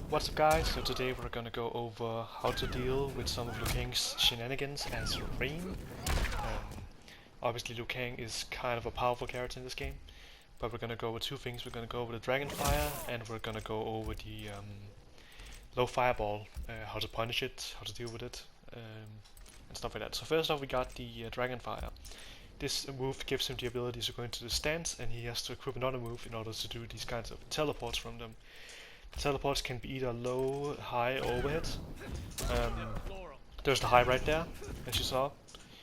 What's up guys, so today we're gonna go over how to deal with some of Liu-Kang's shenanigans as Rain. Obviously Liu-Kang is kind of a powerful character in this game, but we're gonna go over two things. We're gonna go over the Dragon Fire, and we're gonna go over the low Fireball, how to punish it, how to deal with it, and stuff like that. So first off we got the Dragon Fire. This move gives him the ability to go into the stance, and he has to equip another move in order to do these kinds of teleports from them. The teleports can be either low, high, or overhead. There's the high right there, as you saw,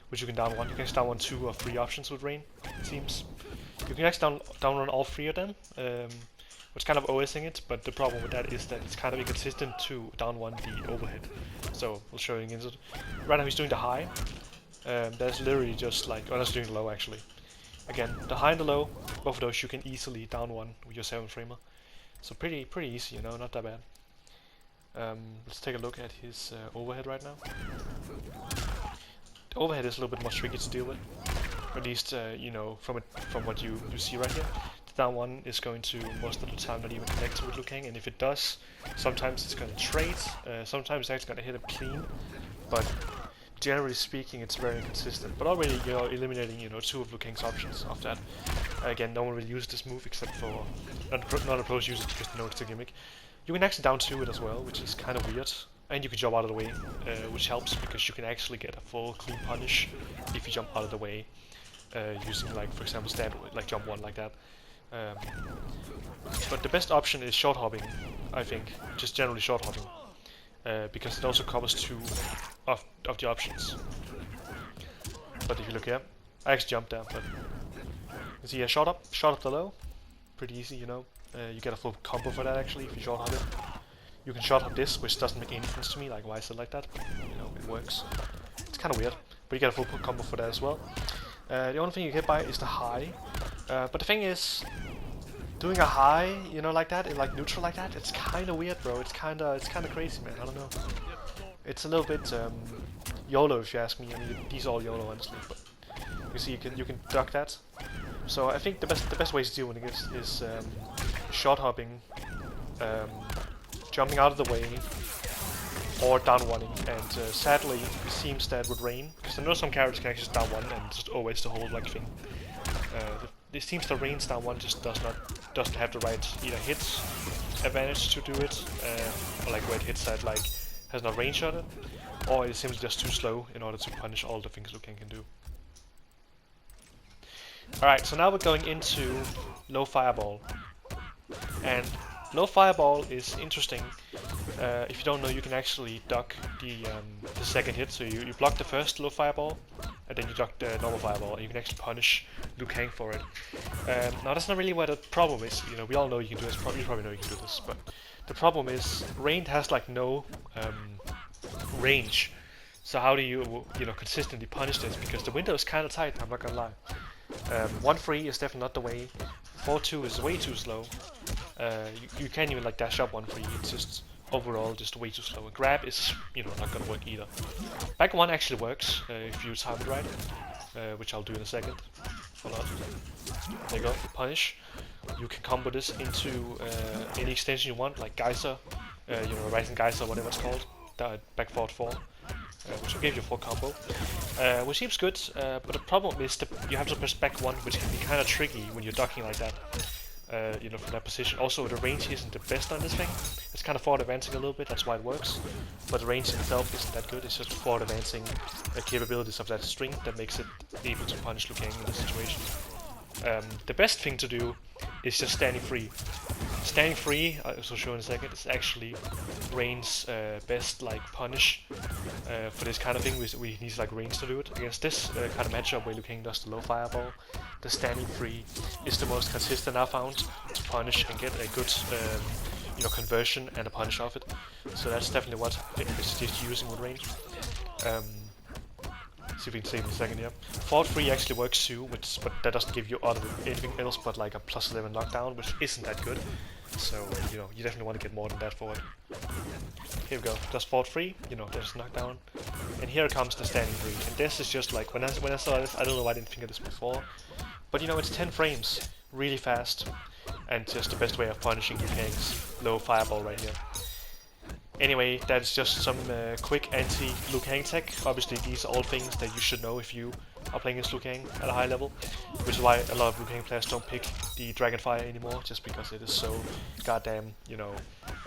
which you can down one. You can actually down one, two, or three options with Rain, it seems. You can actually down run all three of them, which kind of OSing it, but the problem with that is that it's kind of inconsistent to down one the overhead. So we'll show you against it. Right now he's doing the high. That's literally just like, oh, that's doing the low actually. Again, the high and the low, both of those you can easily down one with your 7-framer. So pretty easy, you know, not that bad. Let's take a look at his overhead right now. The overhead is a little bit more tricky to deal with, at least you know, from what you see right here. The down one is going to most of the time not even connect with Liu-Kang, and if it does, sometimes it's going to trade, sometimes it's actually going to hit him clean, but generally speaking it's very inconsistent. But already you're eliminating, you know, two of Liu-Kang's options of that. Again, no one will use this move except for non-pros use it because they know it's a gimmick. You can actually down 2 it as well, which is kind of weird. And you can jump out of the way, which helps because you can actually get a full clean punish if you jump out of the way, using, like, for example, stand like jump 1 like that. But the best option is short hopping, I think, just generally short hopping, because it also covers 2 of the options. But if you look here, I actually jumped there, but you see a shot up the low, pretty easy, you know. You get a full combo for that actually if you short hop it. You can short hop this, which doesn't make any difference to me, like why is it like that? But, you know, it works. It's kind of weird, but you get a full combo for that as well. The only thing you get by is the high, but the thing is, doing a high, you know, like that, in like neutral like that, it's kind of weird, bro. It's kind of crazy, man. I don't know. It's a little bit YOLO if you ask me. I mean, these are all YOLO honestly, but you see, you can duck that. So I think the best way to deal with it is short hopping, jumping out of the way, or down oneing. And sadly, it seems that with Rain, because I know some characters can actually just down one and just always the whole like thing. It seems the Rain's down one just doesn't have the right either hit advantage to do it, or like where it hits that like has not range on it, or it's simply just too slow in order to punish all the things Liu-Kang can do. Alright, so now we're going into low Fireball. And low Fireball is interesting. If you don't know, you can actually duck the second hit. So you block the first low Fireball, and then you duck the normal Fireball, and you can actually punish Liu-Kang for it. Now that's not really where the problem is. You know, we all know you can do this. You probably know you can do this, but the problem is Rain has like no range. So how do you know, consistently punish this? Because the window is kind of tight. I'm not gonna lie. 1-3 is definitely not the way. 4-2 is way too slow. You can't even like dash up 1-3. It's just overall just way too slow. A grab is, you know, not gonna work either. Back 1 actually works if you time it right, which I'll do in a second. Hold on. There you go. Punish. You can combo this into any extension you want, like Geyser, you know, Rising Geyser, whatever it's called. Back forward 4. Which will give you a full combo, which seems good, but the problem is that you have to press back 1, which can be kind of tricky when you're ducking like that, you know, from that position. Also, the range isn't the best on this thing. It's kind of forward advancing a little bit, that's why it works, but the range itself isn't that good. It's just the forward advancing capabilities of that string that makes it able to punish Liu-Kang in this situation. The best thing to do is just standing free. Standing free, I'll also show in a second, is actually Rain's best like punish for this kind of thing. We need like range to do it. Against this kind of matchup where Liu-Kang does the low Fireball, the standing free is the most consistent I've found to punish and get a good you know, conversion and a punish off it. So that's definitely what I suggest using with Rain. See if we can save in a second here. 4-3 actually works too, but that doesn't give you anything else but like a +11 knockdown, which isn't that good. So, you know, you definitely want to get more than that for it. Here we go, just 4-3, you know, there's knockdown. And here comes the standing 3. And this is just like, when I saw this, I don't know why I didn't think of this before. But you know, it's 10 frames, really fast. And just the best way of punishing Liu-Kang's low Fireball right here. Anyway, that is just some quick anti-Liu-Kang tech. Obviously, these are all things that you should know if you are playing as Liu-Kang at a high level, which is why a lot of Liu-Kang players don't pick the Dragonfire anymore, just because it is so goddamn, you know,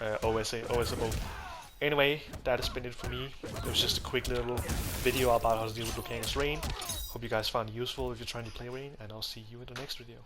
OSable. Anyway, that has been it for me. It was just a quick little video about how to deal with Liu-Kang's Rain. Hope you guys found it useful if you're trying to play Rain, and I'll see you in the next video.